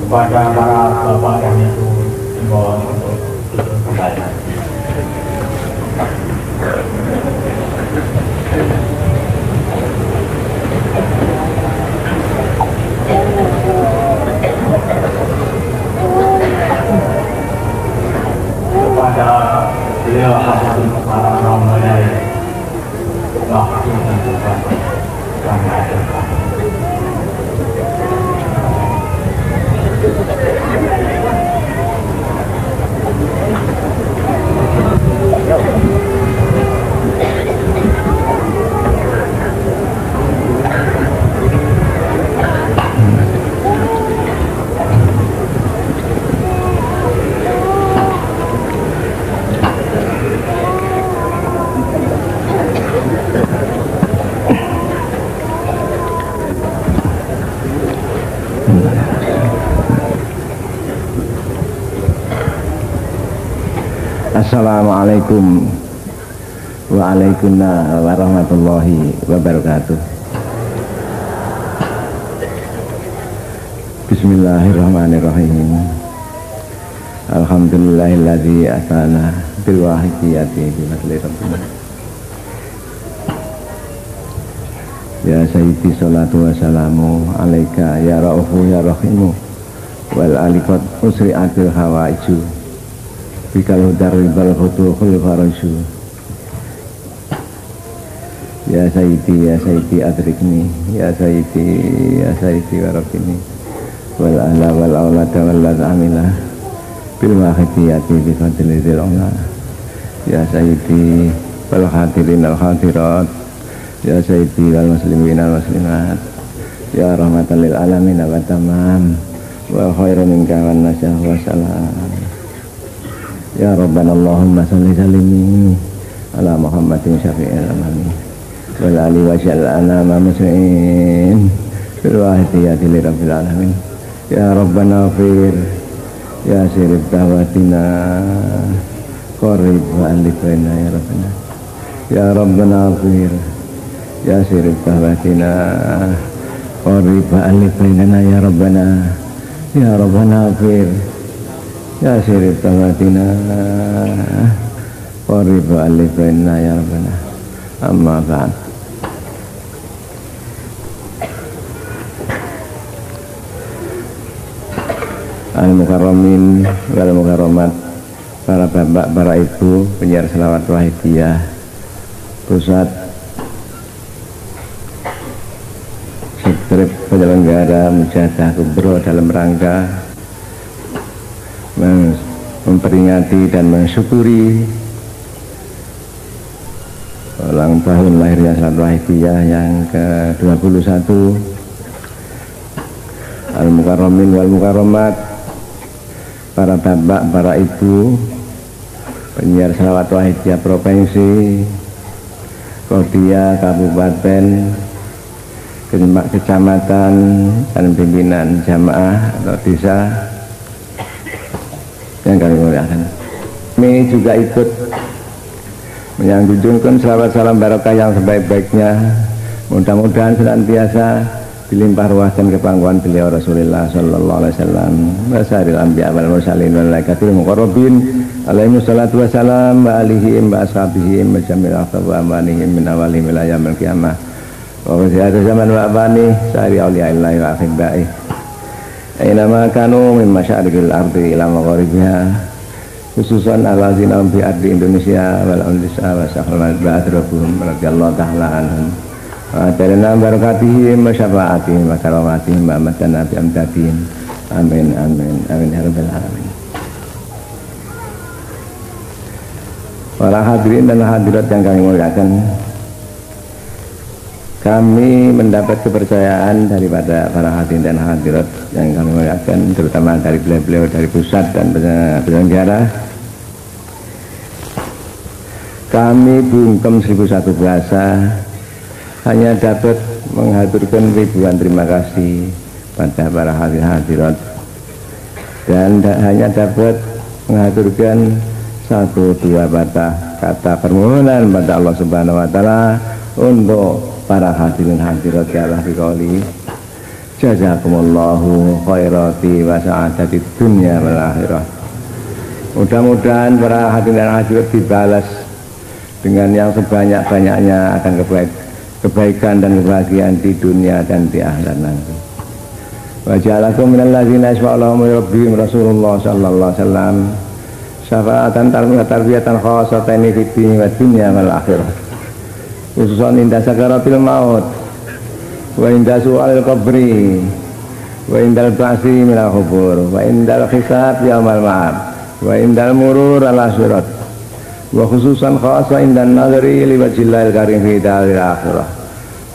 kepada para bapak dan ibu dimohon untuk duduk kembali. Kepada beliau hadirin para rombongan waktu dan Tuhan kami aturkan. Assalamualaikum waalaikumsalam warahmatullahi wabarakatuh. Bismillahirrahmanirrahim. Alhamdulillahilladzi atana bil wahidiyati bi fadli rabbina. Ya sayyidi salatu wassalamu alaika ya raufu ya rahimu wal aliqat usri'atil hawaiju bikal hudar wibal hutuhul farasyu. Ya sayyidi adrikni ya sayyidi warabini wal ahla wal awlada wal lad'amilah bil wahidiyati bi fadli dhil'ula. Ya sayyidi wal hadirin al hadirat ya sayyidi wal muslimin al muslimat ya rahmatan lil alamin wa tamam wa khairan minka wan nasyah wa salam. Ya Rabbana Allahumma salli salimi ala Muhammadin syafi'il amami wal ali wa syal'ana ma muslimin bil wahidiyati li rabbil alamin. Ya Rabbana fir ya sirib dawatina qarib wa alifina ya Rabbana. Ya Rabbana fir ya sirib dawatina qarib wa alifina ya Rabbana. Ya Rabbana fir ya sirib tawatina qaribu alifina ya Rabbana. Amma ba'd. Al-mukarramin wal mukarramat, para bapak, para ibu penyiar selawat wahidiyah pusat sekretariat penyelenggara mujahadah kubro dalam rangka memperingati dan mensyukuri ulang tahun lahirnya Salat Wahidiyah yang ke-21. Al-mukarramin wal mukarramat, para bapak, para ibu penyiar Salawat Wahidiyah provinsi, Kodia, kabupaten, kecamatan, dan pimpinan jamaah atau desa yang kami muliakan. Kami juga ikut menyanjungkan selawat salam barakah yang sebaik-baiknya. Mudah-mudahan senantiasa dilimpah ruah dan kepangkuan beliau Rasulullah sallallahu alaihi wasallam wa sa'iril anbiya wal mursalin wal malaikatil muqarrabin alaihi wassalatu wassalam wa alihim wa ashabihim wa jamil ahbab wa amanihim min awalihim ila yaumil qiyamah wa wasi'atu zaman wa abani sa'iri awliyaillahi wa akhibba'i aynama kanu min masyarikil ardi ila magharibiha khususan alazina bi ardi Indonesia wal undisa wa sahral ba'adrabuhum radhiyallahu ta'ala anhum wa ta'ala barakatihim wa syafaatihim wa karamatihim wa amatana bi amdadihim amin amin amin ya rabbal alamin. Para hadirin dan hadirat yang kami muliakan, kami mendapat kepercayaan daripada para hadirin dan hadirat yang kami muliakan, terutama dari beliau-beliau dari pusat dan penyelenggara. Kami bungkem 1001 bahasa hanya dapat mengaturkan ribuan terima kasih pada para hadirin hadirat dan hanya dapat mengaturkan 1-2 kata permohonan pada Allah Subhanahu wa taala untuk para hadirin hadirat ya Allah biqauli Jazakumullahu khairati wa sa'adati dunya wal akhirah. Mudah-mudahan para hadirin dan hadirat dibalas dengan yang sebanyak-banyaknya akan kebaikan dan kebahagiaan di dunia dan di akhirat nanti. Wa ja'alakum minal ladzina yashfa'u li rabbihim Rasulullah sallallahu alaihi wasallam syafa'atan tarbiyatan khassatan fi dunya wa dunya wal akhirah. Khususan inda sakaratil maut wa inda su'alil qabri wa indal ba'si minal khubur wa indal hisab yaumal ma'ad wa indal murur ala sirat wa khususan khasa indan nadri li wajhillahil karim fi daril akhirah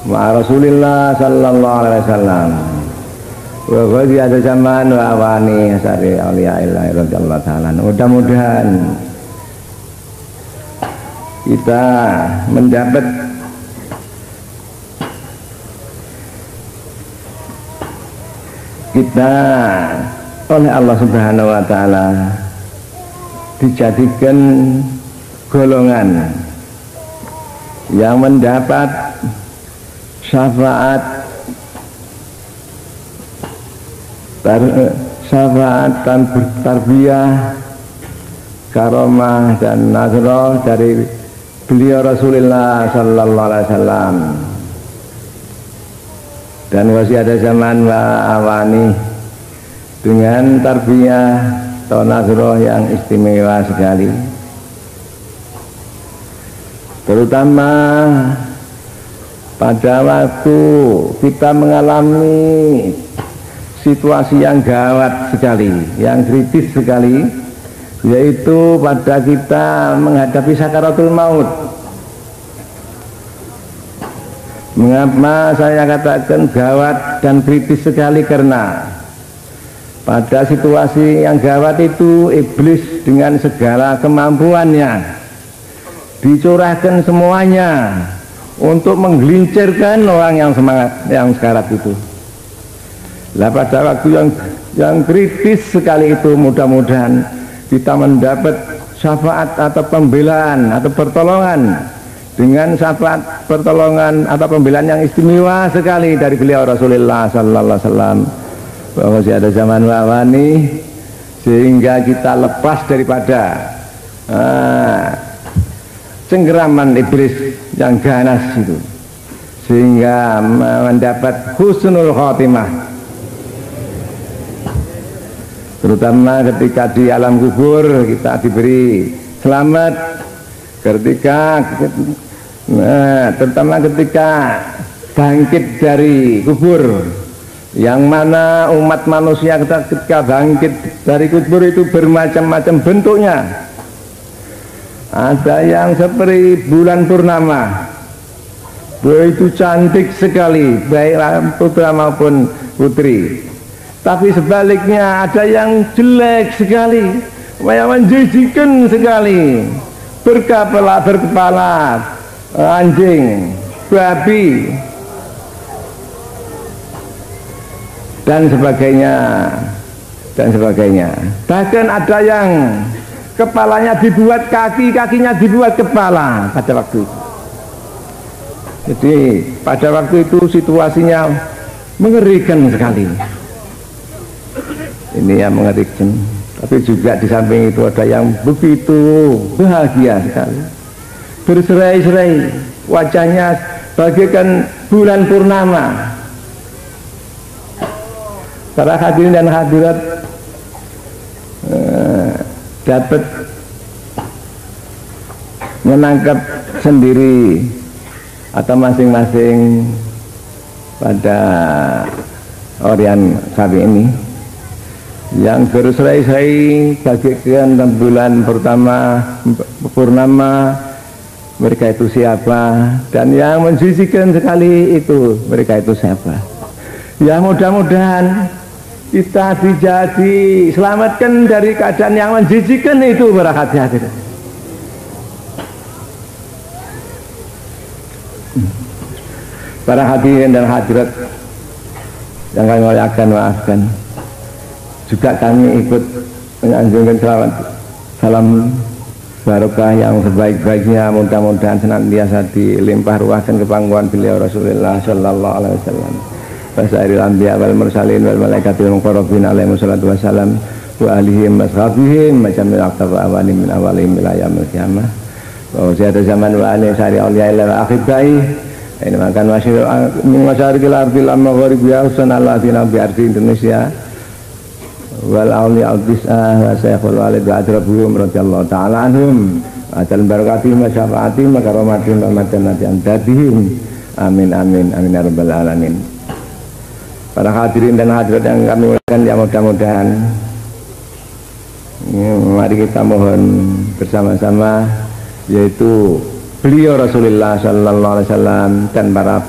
ma'a Rasulillah sallallahu alaihi wasallam wa ghadi ada zaman wa awani asari awliyaillah radhiyallahu ta'ala. Mudah-mudahan kita mendapat oleh Allah Subhanahu wa ta'ala dijadikan golongan yang mendapat syafaat dan bertarbiyah, karomah dan nazroh dari beliau Rasulullah sallallahu alaihi wasallam. Dan masih ada zaman wa awani dengan tarbiyah atau nazroh yang istimewa sekali, terutama pada waktu kita mengalami situasi yang gawat sekali, yang kritis sekali, yaitu pada kita menghadapi sakaratul maut. Mengapa saya katakan gawat dan kritis sekali? Karena pada situasi yang gawat itu iblis dengan segala kemampuannya dicurahkan semuanya untuk menggelincirkan orang yang semangat, yang sekarat itu. Lah pada waktu yang kritis sekali itu, mudah-mudahan kita mendapat syafaat atau pembelaan atau pertolongan, dengan syafaat pertolongan atau pembelaan yang istimewa sekali dari beliau Rasulullah sallallahu alaihi wasallam, bahwa masih ada zaman wawani, sehingga kita lepas daripada cengkeraman iblis yang ganas itu, sehingga mendapat husnul khotimah, terutama ketika di alam kubur kita diberi selamat, terutama ketika bangkit dari kubur, yang mana umat manusia ketika bangkit dari kubur itu bermacam-macam bentuknya. Ada yang seperti bulan purnama, begitu cantik sekali, baik putra maupun putri. Tapi sebaliknya ada yang jelek sekali, yang menjijikkan sekali, berkepala anjing, babi, dan sebagainya, dan sebagainya. Bahkan ada yang kepalanya dibuat kaki, kakinya dibuat kepala pada waktu itu. Jadi pada waktu itu situasinya mengerikan sekali. Ini yang mengerikan. Tapi juga di samping itu ada yang begitu bahagia sekali, berserai-serai, wajahnya bagaikan bulan purnama. Para hadirin dan hadirat dapat menangkap sendiri atau masing-masing pada Orian kami ini yang berserai-serai bagaikan bulan pertama purnama, mereka itu siapa, dan yang menjijikkan sekali itu mereka itu siapa. Ya mudah-mudahan kita selamatkan dari keadaan yang menjijikkan itu, para hadirin. Para hadirin dan hadirat yang kami muliakan, maafkan juga kami ikut menyanjungkan salam barokah yang sebaik-baiknya, mudah-mudahan senantiasa dilimpah ruahkan kepangkuan beliau Rasulullah sallallahu alaihi wasallam. wasairil anbiya wal mursalin wal malaikatil muqarrabin alaihi wassalatu wassalam wa alihim washabihim macam al-aqtab awalim min awalim ila yaumil qiyamah wa ziyada zaman wa alaihi sari auliya ila akhibai ini makan masyarikil ardil amma gharibiya usan allahdina bi ardi Indonesia wal auliya al-bis'ah wa syekhul walid wa adrabuhum radiyallahu ta'ala anhum atal barakatihim wa syafaatihim wa karomatihim wa madanati amdadihim amin amin amin ya rabbal alamin. Para hadirin dan hadirat yang kami muliakan, ya mudah-mudahan mari kita mohon bersama-sama, yaitu beliau Rasulullah Sallallahu Alaihi Wasallam dan para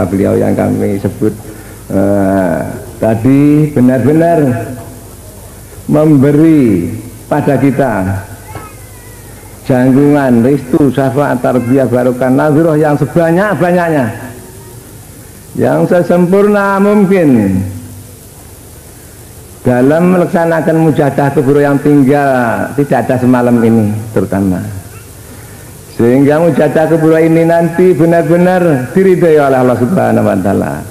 beliau yang kami sebut tadi benar-benar memberi pada kita janggungan, restu, syafaat, tarbiyah, barokah, nazroh yang sebanyak-banyaknya, yang sesempurna mungkin dalam melaksanakan mujahadah kubur yang tinggal tidak ada semalam ini terutama, sehingga mujahadah kubur ini nanti benar-benar diridhai oleh Allah Subhanahu wa Ta'ala,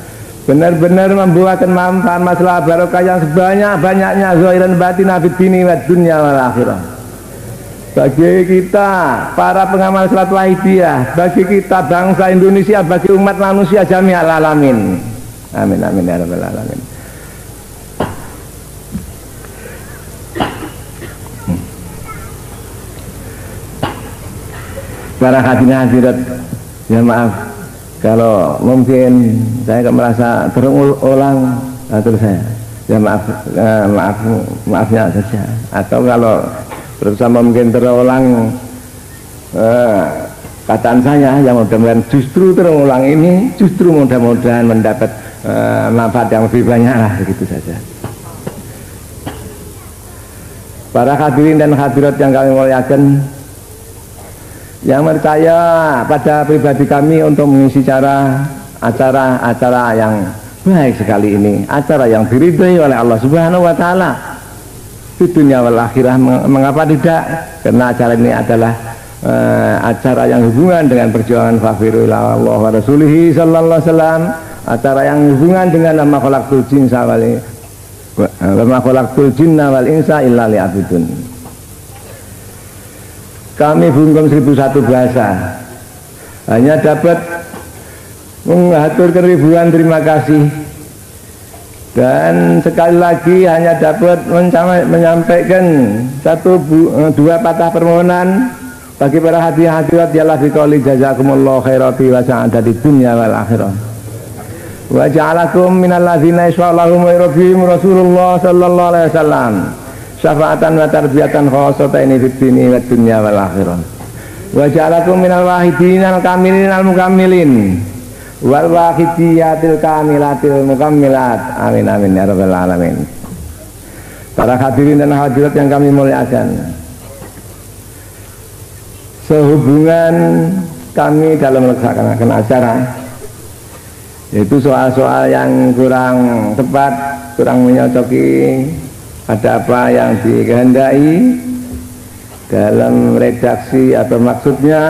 benar-benar membuahkan manfaat masalah barokah yang sebanyak-banyaknya zahiran batin fid dini wad dunya wal akhirah. Bagi kita para pengamal salat wahidiyah, bagi kita bangsa Indonesia, bagi umat manusia jami'al alamin. Amin amin ya rabbal alamin. Para hadirat, ya maaf kalau mungkin saya merasa terulang terus saya, ya maafnya saja, atau kalau bersama mungkin terulang kataan saya yang mudah-mudahan justru terulang ini justru mudah-mudahan mendapat manfaat yang lebih banyak lah, begitu saja. Para hadirin dan hadirat yang kami muliakan, yang percaya pada pribadi kami untuk mengisi acara yang baik sekali ini, acara yang diridhai oleh Allah Subhanahu wa Ta'ala di dunia wal akhirah. Mengapa tidak? Karena acara ini adalah acara yang hubungan dengan perjuangan fafiru ila Allah wa rasulihi sallallahu alaihi wasallam, acara yang hubungan dengan nama khalaqtul jinna wal insa illa liya'budun. Kami bungkam 1001 bahasa hanya dapat mengaturkan ribuan terima kasih, dan sekali lagi hanya dapat menyampaikan dua patah permohonan bagi para hadirat yalah biqauli jazakumullahu khairati wa sa'adati dunya wal akhirah wa ja'alakum minal ladzina yashfa'ullahum wa rabbihim Rasulullah sallallahu alaihi wasallam syafaatan wa tarbiyatan khassatan fid dini wad dunya wal akhirah wa ja'alakum minal wahidin al kamilin al mukammilin wal wahidiyatil kamilatil mukammilat amin amin ya rabbal alamin. Para hadirin dan hadirat yang kami muliakan, sehubungan kami dalam melaksanakan acara, yaitu soal-soal yang kurang tepat, kurang menyocoki ada apa yang dikehendaki dalam redaksi atau maksudnya,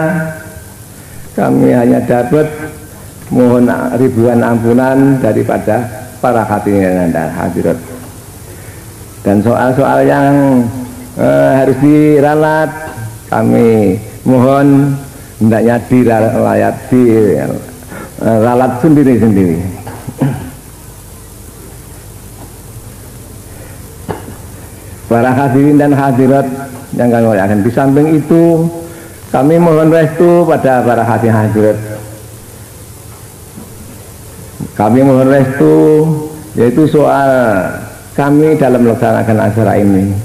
kami hanya dapat mohon ribuan ampunan daripada para hadirin dan hadirat. Dan soal-soal yang harus diralat, kami mohon hendaknya diralat sendiri-sendiri. Para hadirin dan hadirat yang kami muliakan, di samping itu kami mohon restu pada para hadirin hadirat. Kami mohon restu, yaitu soal kami dalam melaksanakan acara ini,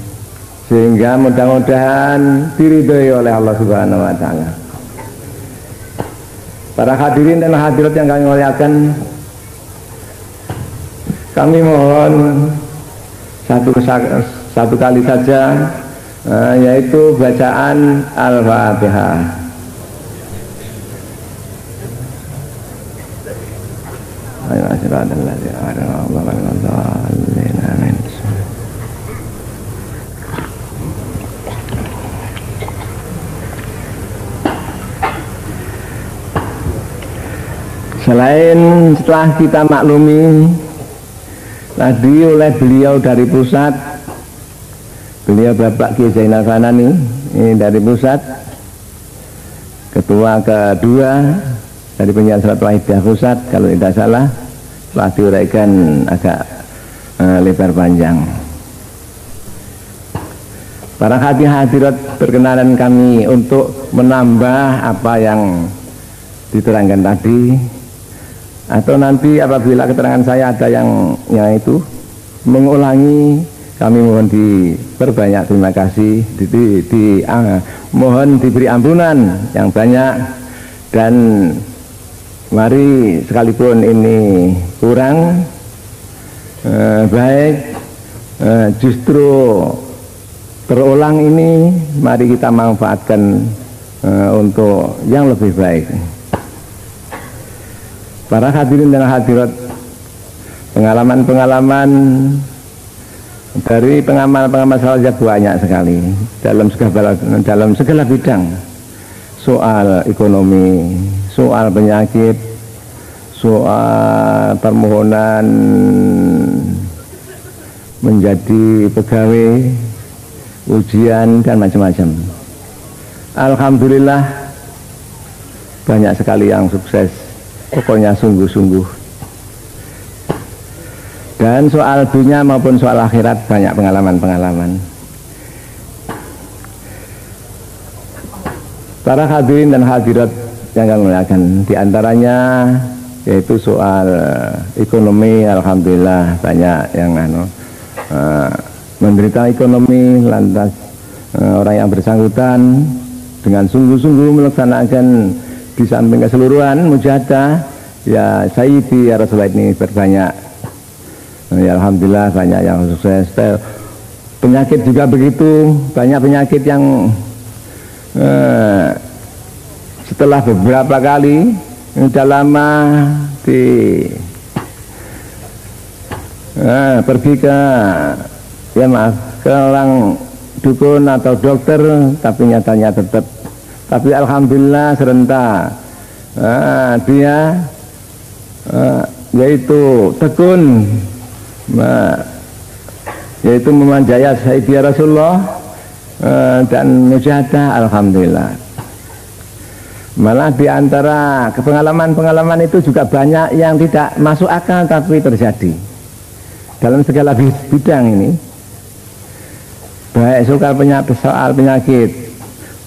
sehingga mudah-mudahan diridhai oleh Allah Subhanahu wa Ta'ala. Para hadirin dan hadirat yang kami muliakan, kami mohon satu kali saja, yaitu bacaan Al-Fatihah. Selain setelah kita maklumi tadi oleh beliau dari pusat, beliau Bapak Kiai Zainal Fanani ini dari pusat, ketua kedua dari penyiaran salat Wahidiyah pusat kalau tidak salah, telah diuraikan agak lebar panjang. Para hadirat berkenalan kami untuk menambah apa yang diterangkan tadi, atau nanti apabila keterangan saya ada yang itu mengulangi, kami mohon diperbanyak terima kasih, mohon diberi ampunan yang banyak, dan mari sekalipun ini kurang baik, justru terulang ini mari kita manfaatkan untuk yang lebih baik. Para hadirin dan hadirat, pengalaman-pengalaman dari pengamal-pengamal salat banyak sekali dalam segala bidang, soal ekonomi, soal penyakit, soal permohonan menjadi pegawai, ujian dan macam-macam. Alhamdulillah banyak sekali yang sukses, pokoknya sungguh-sungguh. Dan soal dunia maupun soal akhirat banyak pengalaman-pengalaman. Para hadirin dan hadirat yang kami muliakan, diantaranya yaitu soal ekonomi. Alhamdulillah banyak yang menderita ekonomi, lantas orang yang bersangkutan dengan sungguh-sungguh melaksanakan di samping keseluruhan mujahadah, ya Sayyidi ya Rasulullah ini berbanyak, ya Alhamdulillah banyak yang sukses. Penyakit juga begitu, banyak penyakit yang setelah beberapa kali sudah lama pergi ke ke orang dukun atau dokter, tapi nyatanya tetap. Tapi alhamdulillah serentak dia yaitu tekun, yaitu memanjaya Sayyidi Rasulullah dan mujahadah, alhamdulillah. Malah di antara pengalaman-pengalaman itu juga banyak yang tidak masuk akal tapi terjadi dalam segala bidang ini, baik soal penyakit,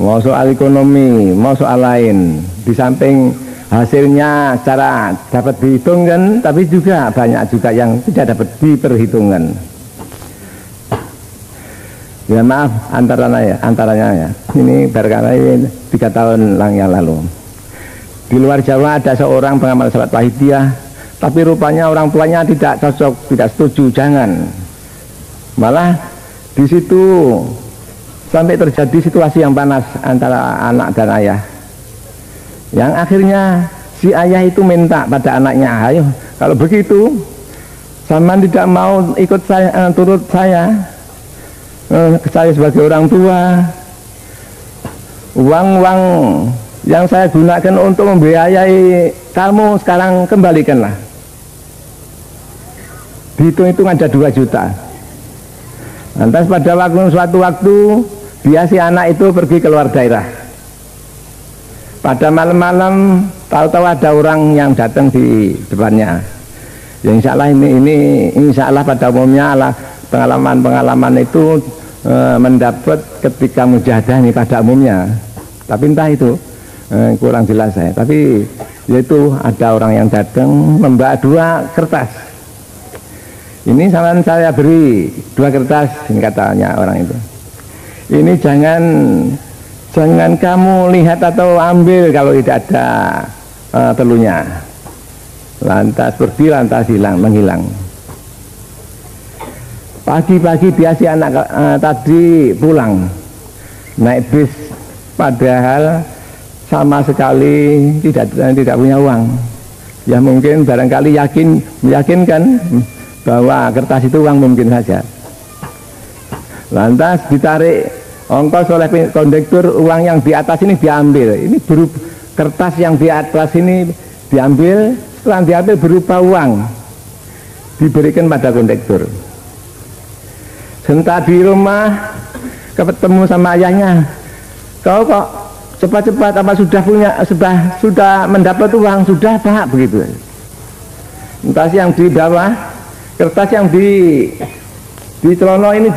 mau soal ekonomi, mau soal lain. Di samping hasilnya secara dapat dihitungkan, tapi juga banyak juga yang tidak dapat diperhitungkan. Ya maaf, antaranya ya. Ini barangkali 3 tahun yang lalu. Di luar Jawa ada seorang pengamal salat Wahidiyah, tapi rupanya orang tuanya tidak cocok, tidak setuju, jangan. Malah di situ sampai terjadi situasi yang panas antara anak dan ayah. Yang akhirnya si ayah itu minta pada anaknya, ayo kalau begitu Saman tidak mau ikut saya, turut saya sebagai orang tua, uang-uang yang saya gunakan untuk membiayai kamu sekarang kembalikanlah. Dihitung-hitung ada 2 juta. Lantas pada suatu waktu dia si anak itu pergi keluar daerah. Pada malam-malam tahu-tahu ada orang yang datang di depannya. Ya insya Allah ini insya Allah pada umumnya lah pengalaman-pengalaman itu mendapat ketika mujahadah ini pada umumnya, tapi entah itu kurang jelas saya. Tapi yaitu ada orang yang datang membawa 2 kertas. Ini saya beri 2 kertas, ini katanya orang itu. Ini jangan kamu lihat atau ambil kalau tidak ada telunya. Lantas pergi, lantas menghilang. Pagi-pagi dia si anak tadi pulang naik bis, padahal sama sekali tidak punya uang. Ya mungkin barangkali meyakinkan bahwa kertas itu uang, mungkin saja. Lantas ditarik ongkos oleh kondektur, uang yang di atas ini diambil. Ini kertas yang di atas ini diambil, setelah diambil berupa uang diberikan pada kondektur. Sebentar di rumah ketemu sama ayahnya, kau kok cepat-cepat apa sudah punya, sudah mendapat uang, sudah Pak, begitu. Entah yang di bawah kertas yang di celono ini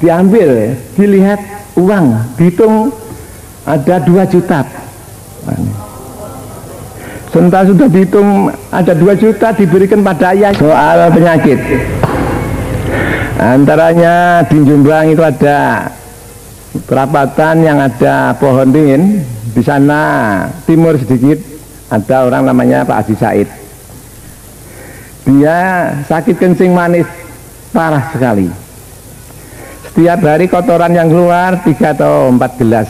diambil, dilihat uang, dihitung ada 2 juta. Sebentar sudah dihitung ada 2 juta diberikan pada ayah. Soal penyakit, antaranya di Jombang itu ada perapatan yang ada pohon dingin. Di sana timur sedikit ada orang namanya Pak Haji Said. Dia sakit kencing manis parah sekali. Setiap hari kotoran yang keluar 3 atau 4 gelas.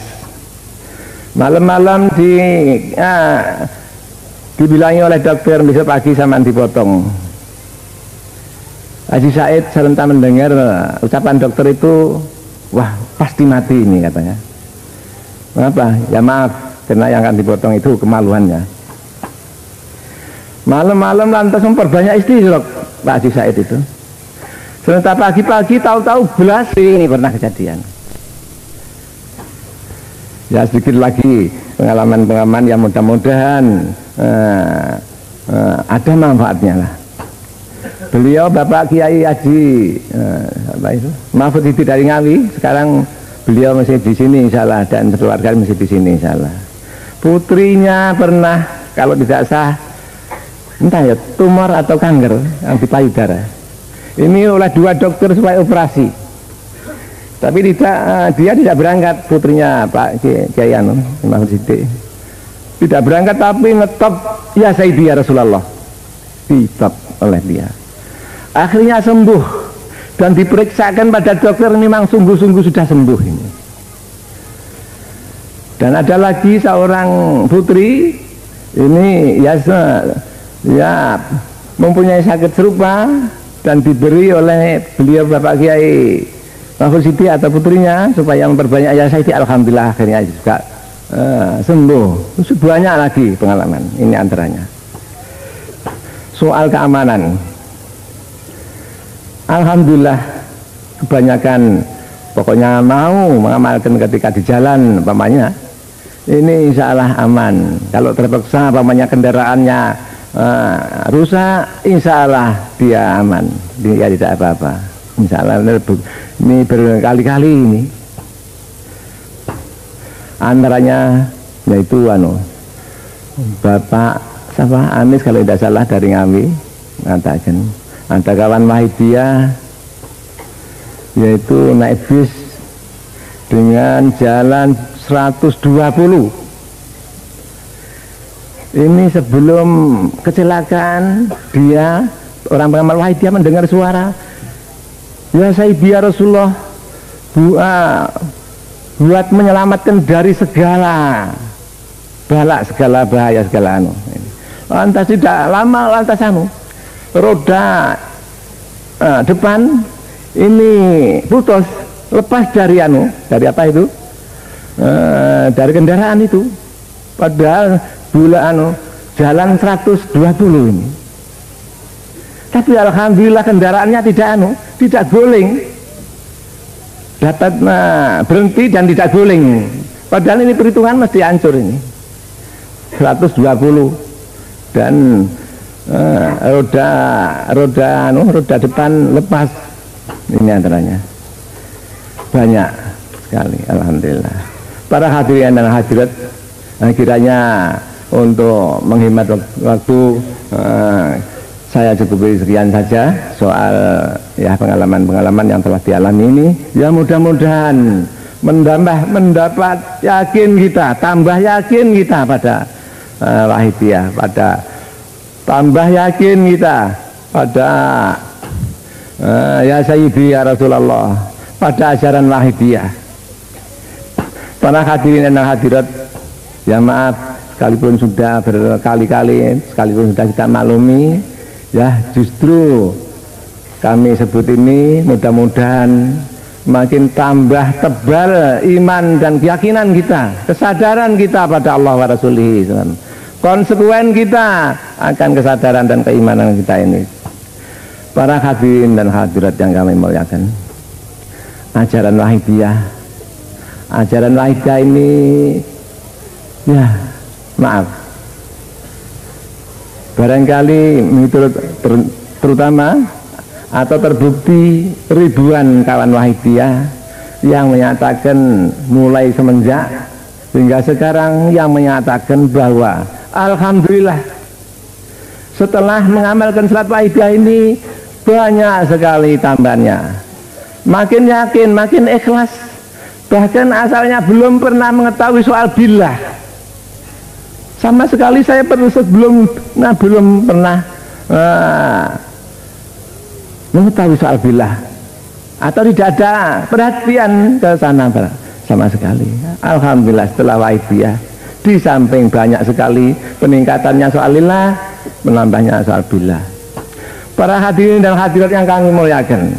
Malam-malam dibilangi oleh dokter besok pagi sama dipotong. Haji Said serentak mendengar ucapan dokter itu, wah pasti mati ini katanya. Mengapa? Ya maaf, karena yang akan dipotong itu kemaluannya. Malam-malam lantas memperbanyak istri Pak Haji Said itu. Serentak pagi-pagi tahu-tahu belas ini pernah kejadian. Ya sedikit lagi pengalaman-pengalaman yang mudah-mudahan ada manfaatnya lah. Beliau Bapak Kiai Haji Mahfud Hidi dari Ngawi, sekarang beliau masih di sini insyaallah, dan keluarga masih di sini insyaallah. Putrinya pernah kalau tidak sah entah ya tumor atau kanker yang di payudara. Ini oleh 2 dokter supaya operasi, tapi dia tidak berangkat. Putrinya Pak Kiai Mahfud Hidi tidak berangkat, tapi ngetop ya Sayyidi ya Rasulullah, ditop oleh dia. Akhirnya sembuh dan diperiksakan pada dokter, ini memang sungguh-sungguh sudah sembuh ini. Dan ada lagi seorang putri ini ya mempunyai sakit serupa dan diberi oleh beliau Bapak Kiai Mahfud Hidi atau putrinya supaya memperbanyak ya Sayyidi. Alhamdulillah akhirnya juga sembuh. Banyak lagi pengalaman, ini antaranya. Soal keamanan, alhamdulillah kebanyakan pokoknya mau mengamalkan ketika di jalan umpamanya ini insyaallah aman. Kalau terpaksa umpamanya kendaraannya rusak, insyaallah dia aman, dia tidak apa-apa insyaallah. Ini berkali-kali ini antaranya yaitu Bapak Anis kalau tidak salah dari Ngawi mengatakan ada kawan Wahidiyah yaitu naik bis dengan jalan 120. Ini sebelum kecelakaan dia orang pengamal Wahidiyah mendengar suara ya Sayyidi ya Rasulullah, buat menyelamatkan dari segala balak, segala bahaya, segala lantas tidak lama lantas roda depan ini putus, lepas dari dari apa itu, dari kendaraan itu, padahal jalan 120 ini. Tapi alhamdulillah kendaraannya tidak guling, dapat berhenti dan tidak guling. Padahal ini perhitungan mesti hancur ini 120 dan roda depan lepas. Ini antaranya banyak sekali. Alhamdulillah para hadirin dan hadirat, kiranya untuk menghemat waktu saya cukupi sekian saja soal ya pengalaman-pengalaman yang telah dialami ini. Ya mudah-mudahan mendapat yakin kita, tambah yakin kita pada Wahidiyah, pada tambah yakin kita pada ya Sayyidi ya Rasulullah, pada ajaran Wahidiyah. Para hadirin dan hadirat, ya maaf sekalipun sudah berkali-kali, sekalipun sudah kita maklumi, ya justru kami sebut ini mudah-mudahan makin tambah tebal iman dan keyakinan kita, kesadaran kita pada Allah wa Rasulih, konsekuen kita akan kesadaran dan keimanan kita ini. Para hadirin dan hadirat yang kami muliakan, ajaran Wahidiyah ini, ya maaf, barangkali terutama atau terbukti ribuan kawan Wahidiyah yang menyatakan mulai semenjak hingga sekarang yang menyatakan bahwa alhamdulillah setelah mengamalkan salat Wahidiyah ini banyak sekali tambahannya, makin yakin, makin ikhlas, bahkan asalnya belum pernah mengetahui soal billah sama sekali. Saya belum pernah mengetahui soal billah atau tidak ada perhatian ke sana sama sekali. Alhamdulillah setelah Wahidiyah, di samping banyak sekali peningkatannya soal lillah, menambahnya soal billah. Para hadirin dan hadirat yang kami muliakan,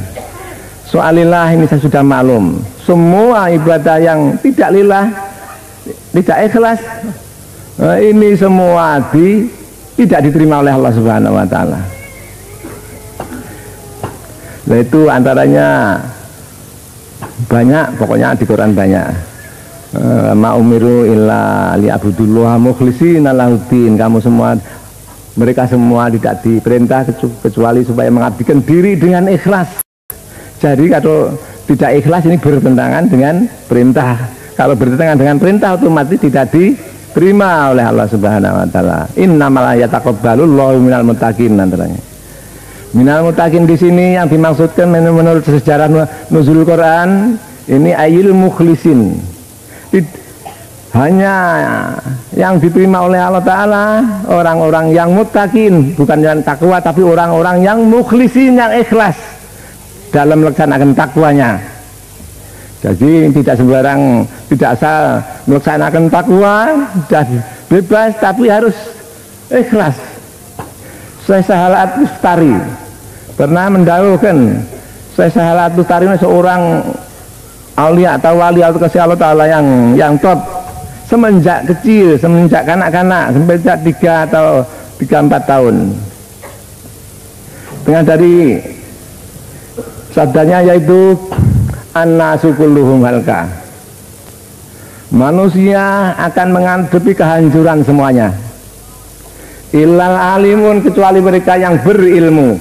soal lillah ini saya sudah maklum, semua ibadah yang tidak lillah, tidak ikhlas, ini semua tidak diterima oleh Allah Subhanahu wa Ta'ala. Nah, itu antaranya banyak, pokoknya di Quran banyak. Ma umiru illa liya'budullaha mukhlishina lahuddin. Mereka semua tidak diperintah kecuali supaya mengabdikan diri dengan ikhlas. Jadi kalau tidak ikhlas ini bertentangan dengan perintah. Kalau bertentangan dengan perintah otomatis tidak diterima oleh Allah Subhanahu wa Ta'ala. Innamal yataqabbalullahu minal muttaqin antaranya. Minal muttaqin di sini yang dimaksudkan menurut sejarah nuzul Quran ini ayil mukhlisin. Hanya yang diterima oleh Allah Ta'ala orang-orang yang muttaqin, bukan yang takwa, tapi orang-orang yang mukhlisin, yang ikhlas dalam melaksanakan takwanya. Jadi tidak sembarang, tidak asal melaksanakan takwa dan bebas, tapi harus ikhlas. Syekh Sahal At-Tustari pernah mendahulukan. Syekh Sahal At-Tustari ini seorang aulia atau wali atau kasih Allah Ta'ala yang top semenjak kecil, semenjak kanak-kanak, semenjak 3 atau 3-4 tahun. Dengan dari sabdanya yaitu an-nasu kulluhum halka, manusia akan menghadapi kehancuran semuanya, illal alimun, kecuali mereka yang berilmu.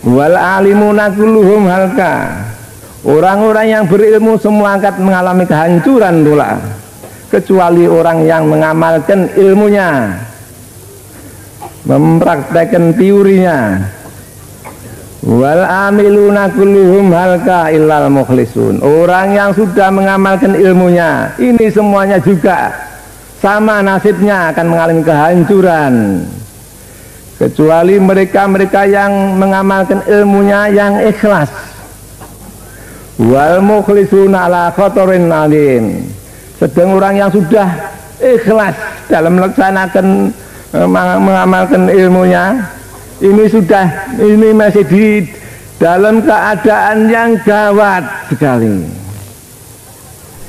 Wal alimuna kulluhum halka, orang-orang yang berilmu semua akan mengalami kehancuran pula, kecuali orang yang mengamalkan ilmunya, mempraktekkan teorinya. Wal amiluna kulluhum halka illal mukhlisun, orang yang sudah mengamalkan ilmunya ini semuanya juga sama nasibnya, akan mengalami kehancuran, kecuali mereka-mereka yang mengamalkan ilmunya yang ikhlas. Wal mukhlisuna ala khotorin alim, sedang orang yang sudah ikhlas dalam melaksanakan mengamalkan ilmunya ini masih di dalam keadaan yang gawat sekali.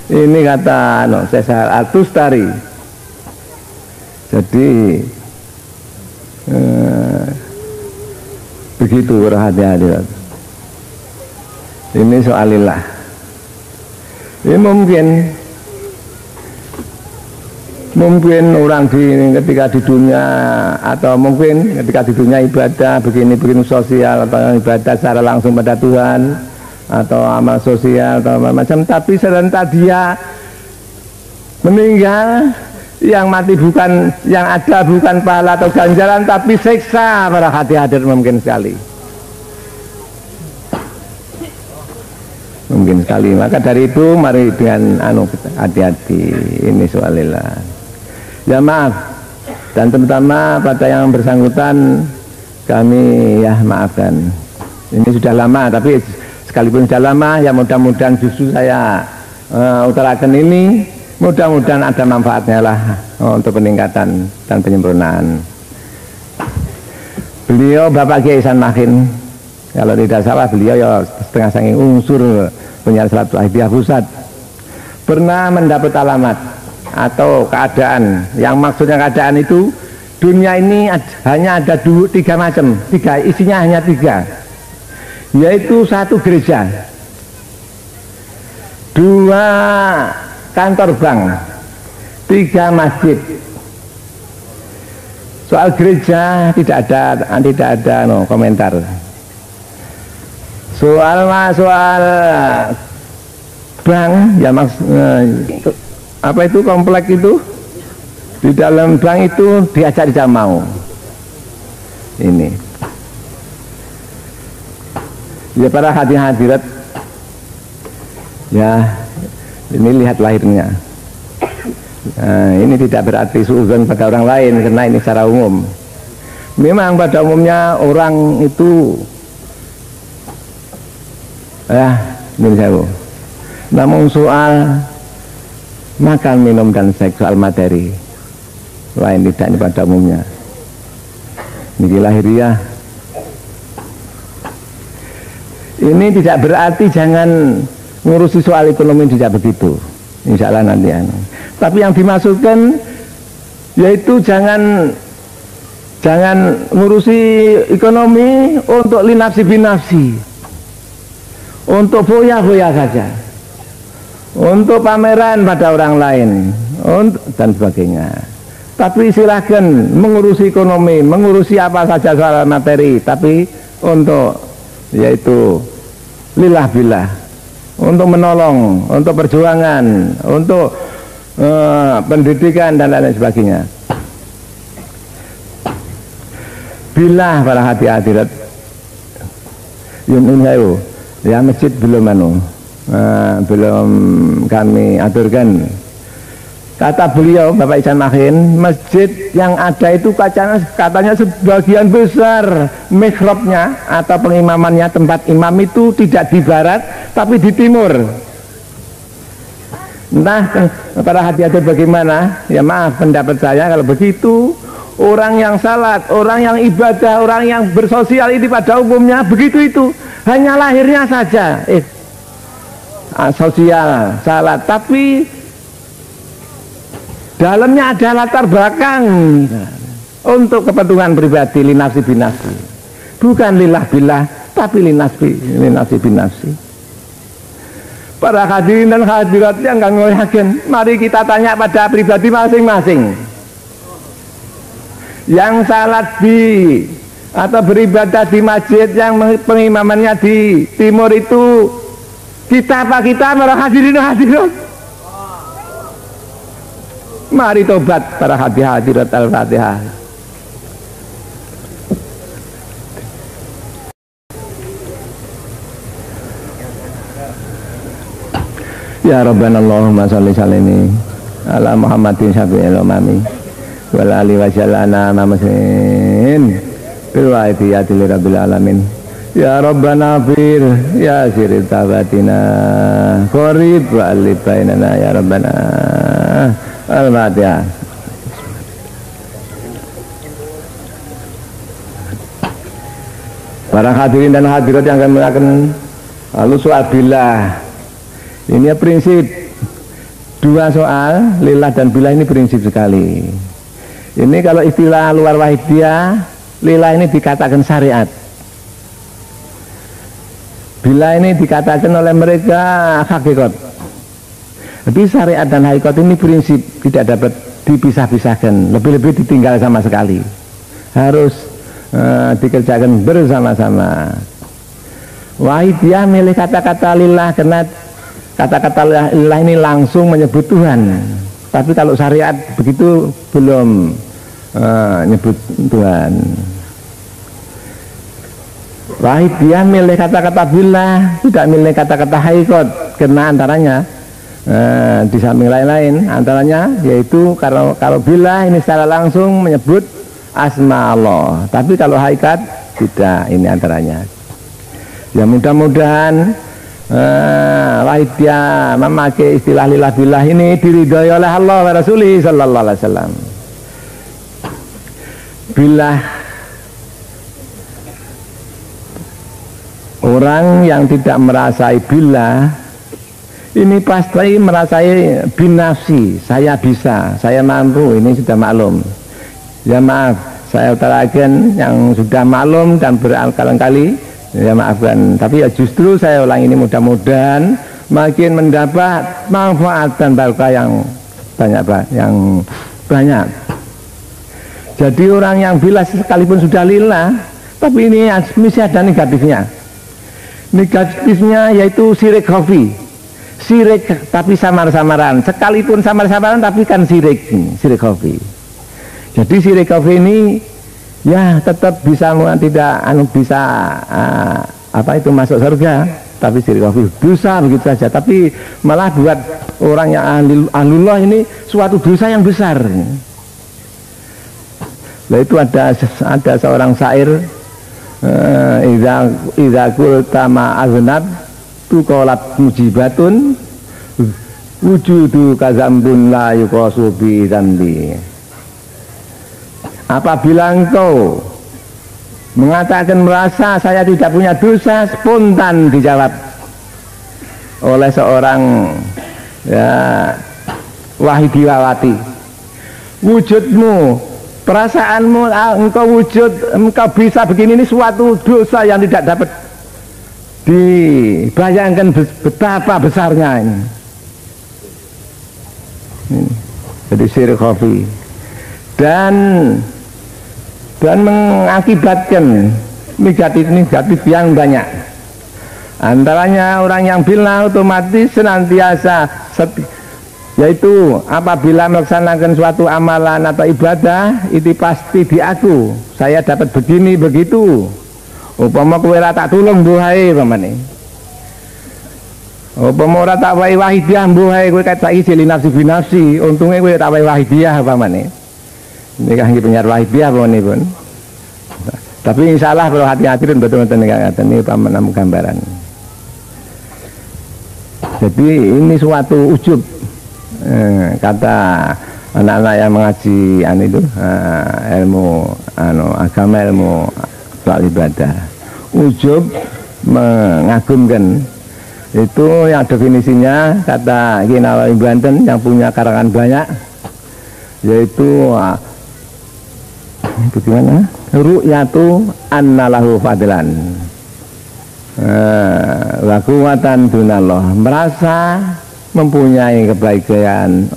Ini kata Syekh Sahal At-Tustari. Jadi begitu berhati-hati. Ini soalillah. Ini mungkin orang ketika di dunia, atau mungkin ketika di dunia ibadah begini sosial atau ibadah secara langsung pada Tuhan atau amal sosial atau macam, tapi serentak dia meninggal, yang mati bukan, yang ada bukan pahala atau ganjaran tapi siksa. Para hati-hati mungkin sekali, mungkin sekali. Maka dari itu mari dengan hati-hati, ini soalillah. Ya maaf, dan terutama pada yang bersangkutan kami ya maafkan. Ini sudah lama, tapi sekalipun sudah lama ya mudah-mudahan justru saya utarakan ini, mudah-mudahan ada manfaatnya lah untuk peningkatan dan penyempurnaan. Beliau Bapak Kiai Ihsan Makin, kalau tidak salah beliau ya setengah saking unsur penyiar salat Wahidiyah Pusat, pernah mendapat alamat atau keadaan. Yang maksudnya keadaan itu, dunia ini hanya ada tiga macam, isinya hanya tiga, yaitu satu gereja, dua kantor bank, tiga masjid. Soal gereja tidak ada komentar. Soal bank, ya apa itu komplek itu, di dalam bank itu diajak tidak mau. Ini ya para hadirat, ya ini lihat lahirnya. Nah, ini tidak berarti suudzon pada orang lain, karena ini secara umum. Memang pada umumnya orang itu ini saya. Namun soal makan, minum, dan seksual materi lain tidak, ini pada umumnya. Ini lahiriah. Ini tidak berarti jangan ngurusi soal ekonomi, tidak begitu. Insya Allah nanti. Tapi yang dimaksudkan yaitu jangan ngurusi ekonomi untuk linafsi binafsi, untuk foya-foya saja, untuk pameran pada orang lain, dan sebagainya. Tapi silahkan mengurusi ekonomi, mengurusi apa saja soal materi, tapi untuk yaitu lillah billah, untuk menolong, untuk perjuangan, untuk pendidikan dan lain sebagainya. Bila para hadirat Yun ya masjid belum belum kami aturkan. Kata beliau Bapak Ihsan Mahin, masjid yang ada itu katanya sebagian besar mihrabnya atau pengimamannya, tempat imam itu tidak di barat tapi di timur. Entah para hadirat bagaimana, ya maaf pendapat saya kalau begitu. Orang yang salat, orang yang ibadah, orang yang bersosial ini pada umumnya begitu itu. Hanya lahirnya saja sosial, salat, tapi dalamnya ada latar belakang untuk kepentingan pribadi, linafsi binafsi. Bukan lillah billah, tapi linafsi binafsi. Para hadirin dan hadirat yang nggak yakin, mari kita tanya pada pribadi masing-masing. Yang salat atau beribadah di masjid yang pengimamannya di timur itu kita apa kita para hadirin dan hadirat? Mari tobat para hadirat al-Fatihah. Ya Rabbana Allahumma sholli salini ala Muhammadin syafi'il umami wal ali wa jallana mamasin bil wa'idiyati li rabbil alamin. Ya Rabbana fir ya sirri tabatina qorib wa alif bainana ya Rabbana. Al-Fatihah. Para hadirin dan hadirat yang kami akan lalu soal billah. Ini prinsip dua soal, lillah dan billah ini prinsip sekali. Ini kalau istilah luar wahidiyah, lillah ini dikatakan syariat, billah ini dikatakan oleh mereka hakikat. Tapi syariat dan hakikat ini prinsip tidak dapat dipisah-pisahkan, lebih-lebih ditinggal sama sekali, harus dikerjakan bersama-sama. Wahidiyah milih kata-kata lillah karena kata-kata lillah ini langsung menyebut Tuhan. Tapi kalau syariat begitu belum nyebut Tuhan. Wahidiyah milih kata-kata billah, tidak milih kata-kata hakikat, karena antaranya di samping lain-lain, antaranya yaitu kalau billah ini secara langsung menyebut asma Allah, tapi kalau hakikat tidak, ini antaranya. Ya mudah-mudahan wahidiyah memakai istilah lillah billah ini diridhoi oleh Allah wa Rasulih sallallahu alaihi wasallam. Billah, orang yang tidak merasai billah Ini pasti merasai binafsi, saya bisa, saya mampu, ini sudah maklum. Ya maaf, saya utarakan yang sudah maklum dan berkali-kali, ya maafkan. Tapi ya justru saya ulang ini mudah-mudahan makin mendapat manfaat dan barokah yang banyak. Jadi orang yang bila sekalipun sudah lillah, tapi ini mesti ada negatifnya. Negatifnya yaitu sirik khafi. Sirik tapi samar-samaran, sekalipun samar-samaran tapi kan sirik khafi. Jadi sirik khafi ini ya tetap bisa tidak bisa masuk surga, tapi sirik khafi dosa begitu saja, tapi malah buat orang yang ahlullah ini suatu dosa yang besar. Nah, itu ada seorang syair, idza qulta ma aznab tu qalat mujibatun wujudu kazambun la yuqasu bi dzambi. Apabila engkau mengatakan merasa saya tidak punya dosa, spontan dijawab oleh seorang wahidiwati, wujudmu, perasaanmu, engkau bisa begini, ini suatu dosa yang tidak dapat dibayangkan betapa besarnya ini. Jadi sirik khafi dan mengakibatkan negatif yang banyak. Antaranya orang yang bila otomatis senantiasa yaitu apabila melaksanakan suatu amalan atau ibadah itu pasti diaku saya dapat begini begitu. Upama kowe ora tak tulung mbuhae pamane. Upama ora tak wae wahidiah mbuhae kowe kat saiki jeli nafsi binafsi, untunge kowe tak wae wahidiah pamane. Nikah nggih penyiar wahidiah pun. Tapi insyaallah kalau hati-hati dan betul-betul ngaten ini pamenam gambaran. Jadi ini suatu ujub, kata anak-anak yang mengaji ilmu agama, ilmu soal ibadah, ujub mengagumkan. Itu yang definisinya kata Ki Nawawi Banten yang punya karangan banyak, yaitu bagaimana ru'yatu annalahu fadlan wa quwwatan dunallah, merasa mempunyai kebahagiaan,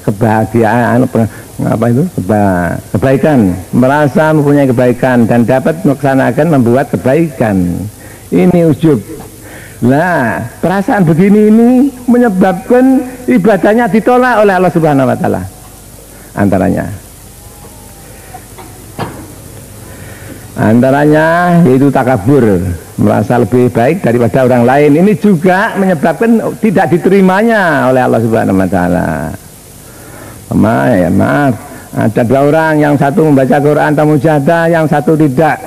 kebaikan, merasa mempunyai kebaikan dan dapat melaksanakan membuat kebaikan. Ini ujub. Nah, perasaan begini ini menyebabkan ibadahnya ditolak oleh Allah Subhanahu wa taala. Antaranya yaitu takabur, merasa lebih baik daripada orang lain. Ini juga menyebabkan tidak diterimanya oleh Allah Subhanahu wa taala. Maaf, ada dua orang, yang satu membaca Quran atau mujahadah, yang satu tidak.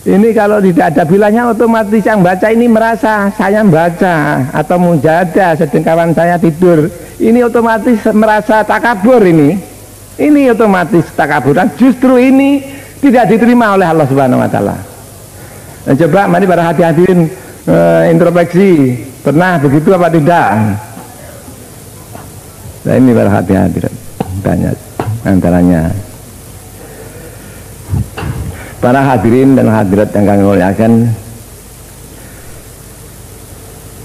Ini kalau tidak ada bilahnya, otomatis yang baca ini merasa saya membaca atau mujahadah sedang kawan saya tidur. Ini otomatis merasa takabur ini. Ini otomatis takabur, dan justru ini tidak diterima oleh Allah Subhanahu wa taala. Coba mari para hati-hatirin introspeksi, pernah begitu apa tidak? Nah, ini para hati-hatirin banyak antaranya. Para hadirin dan hadirat yang kami muliakan,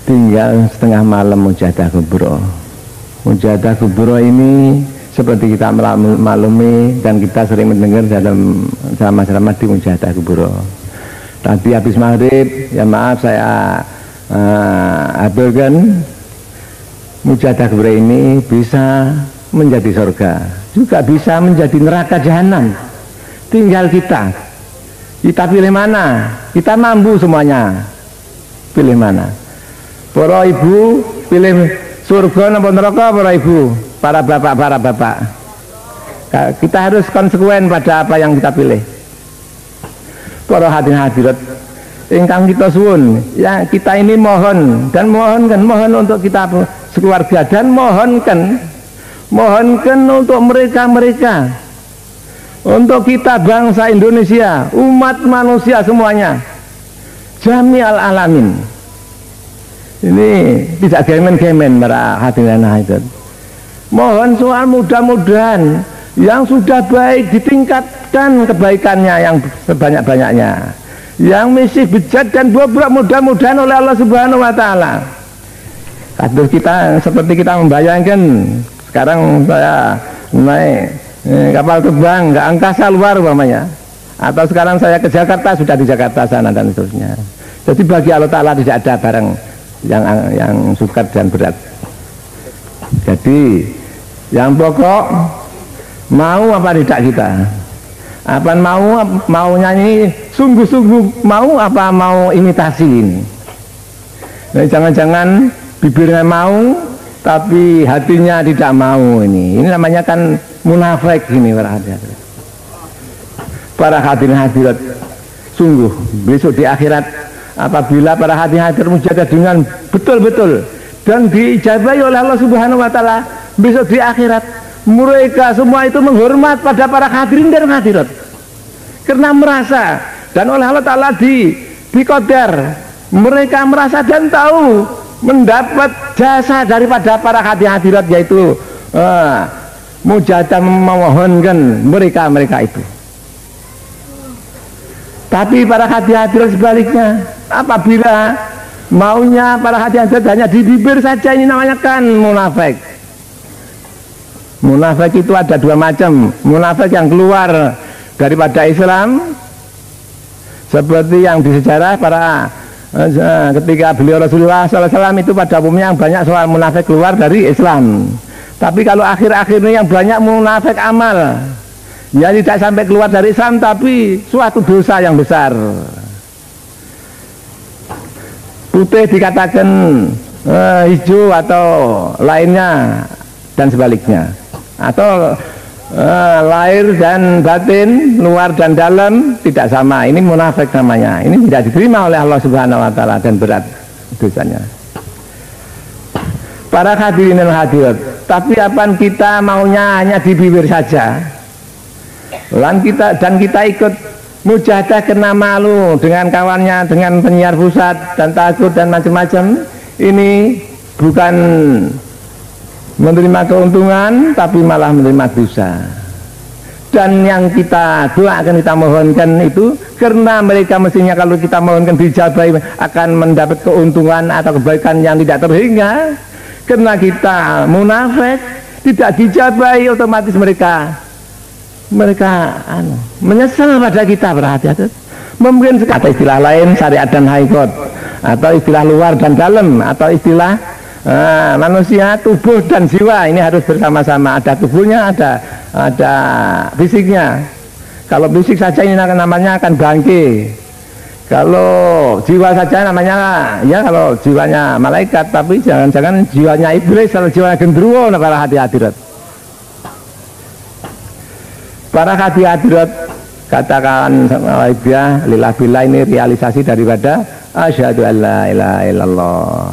tinggal setengah malam mujahadah kubro. Mujahadah kubro ini seperti kita maklumi dan kita sering mendengar dalam ceramah-ceramah di mujahadah kubro. Tadi habis maghrib, ya maaf saya aturkan mujahadah kubro ini bisa menjadi surga, juga bisa menjadi neraka jahanam. Tinggal kita pilih mana. Kita mampu semuanya, pilih mana. Para ibu pilih surga atau neraka, para ibu, para bapak. Kita harus konsekuen pada apa yang kita pilih. Para hadirin hadirat ingkang kita suwun, ya kita ini mohon untuk kita sekeluarga, dan mohonkan untuk mereka, untuk kita bangsa Indonesia, umat manusia semuanya, jami'al alamin, Ini tidak gemen-gemen para hadirin hadirat. Mohon soal mudah-mudahan yang sudah baik ditingkatkan kebaikannya yang sebanyak-banyaknya. Yang masih bejat dan bobrok mudah-mudahan oleh Allah Subhanahu wa taala. Kados kita seperti kita membayangkan sekarang saya naik kapal terbang ke angkasa luar umpamanya. Atau sekarang saya ke Jakarta, sudah di Jakarta sana dan seterusnya. Jadi bagi Allah taala tidak ada barang yang sukar dan berat. Jadi yang pokok mau apa tidak kita? Apa mau nyanyi sungguh-sungguh mau apa mau imitasi ini? Nah, jangan-jangan bibirnya mau tapi hatinya tidak mau ini. Ini namanya kan munafik ini para hadirin hadirat. Sungguh besok di akhirat apabila para hadirin menjaga dengan betul-betul dan diijabahi oleh Allah Subhanahu wa taala, besok di akhirat mereka semua itu menghormat pada para hadirin dan hadirat karena merasa dan oleh Allah taala diqadar mereka merasa dan tahu mendapat jasa daripada para hadirin hadirat, yaitu mujahadah memohonkan mereka itu. Tapi para hadirin sebaliknya, apabila maunya para hadirin hanya di bibir saja, ini namanya kan munafik. Munafik itu ada dua macam. Munafik yang keluar daripada Islam, seperti yang di sejarah para ketika beliau Rasulullah SAW itu pada umumnya yang banyak soal munafik keluar dari Islam. Tapi kalau akhir-akhir ini yang banyak munafik amal, ya tidak sampai keluar dari Islam tapi suatu dosa yang besar. Putih dikatakan hijau atau lainnya dan sebaliknya, atau lahir dan batin, luar dan dalam tidak sama. Ini munafik namanya. Ini tidak diterima oleh Allah Subhanahu wa taala dan berat dosanya. Para hadirin dan hadirat, tapi apaan kita maunya hanya di bibir saja. Dan kita ikut mujahadah kena malu dengan kawannya, dengan penyiar pusat dan takut dan macam-macam. Ini bukan menerima keuntungan tapi malah menerima dosa. Dan yang kita doakan, kita mohonkan itu karena mereka mestinya kalau kita mohonkan dijabahi akan mendapat keuntungan atau kebaikan yang tidak terhingga. Karena kita munafik tidak dijabahi, otomatis mereka menyesal pada kita. Berhati-hati. Mungkin kata istilah lain syariat dan hakikat, atau istilah luar dan dalam, atau istilah manusia, tubuh dan jiwa ini harus bersama-sama. Ada tubuhnya, ada fisiknya. Kalau fisik saja ini namanya akan bangkit. Kalau jiwa saja namanya, ya kalau jiwanya malaikat, tapi jangan-jangan jiwanya iblis, kalau jiwanya gendruwo. Para hadirat, para hadirat, katakan sama Waibiyah lillah billah, ini realisasi daripada asyhadu alla ilaha illallah,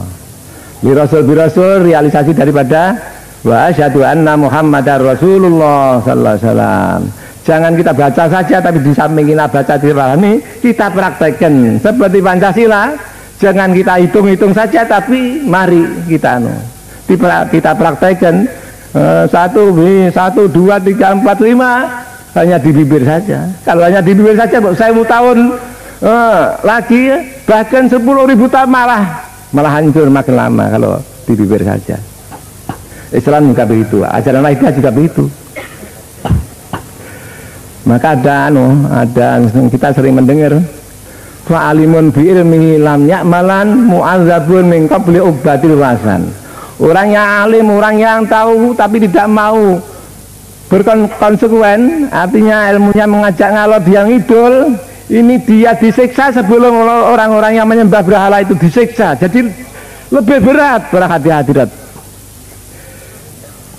birasul realisasi daripada wa asyhadu anna muhammadar rasulullah sallallahu alaihi wasallam. Jangan kita baca saja, tapi di samping kita baca dipahami, kita praktekkan seperti Pancasila. Jangan kita hitung-hitung saja, tapi mari kita praktekkan 1, 2, 3, 4, 5 hanya di bibir saja. Kalau hanya di bibir saja, 1000 tahun lagi, bahkan 10.000 tahun malah hancur makin lama kalau di bibir saja. Islam juga begitu, ajaran lainnya juga begitu. Maka ada kita sering mendengar fa'alimun bi ilmihi lam ya'malan mu'adzabun min qabli ubadil wasan. Orang yang alim, orang yang tahu tapi tidak mau berkonsekuen, artinya ilmunya mengajak ngalor dia ngidul, ini dia disiksa sebelum orang-orang yang menyembah berhala itu disiksa. Jadi lebih berat para hadirat.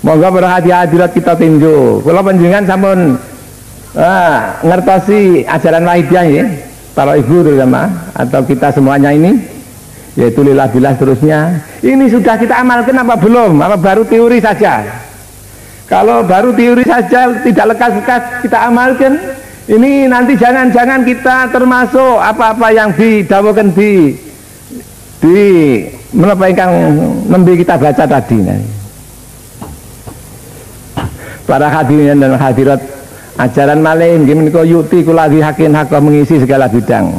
Moga para hadirat kita tinjau. Kalau panjenengan sampun ngertosi ajaran Wahidiyah ya, para ibu terutama, atau kita semuanya ini, yaitu lillah billah seterusnya, ini sudah kita amalkan apa belum? Apa baru teori saja? Kalau baru teori saja tidak lekas-lekas kita amalkan, ini nanti jangan-jangan kita termasuk apa-apa yang didawuhkan di menapa ingkang nembe kita baca tadi nah. Para hadirin dan hadirat, ajaran malih nggih menika yukti kula hakin hak mengisi segala bidang,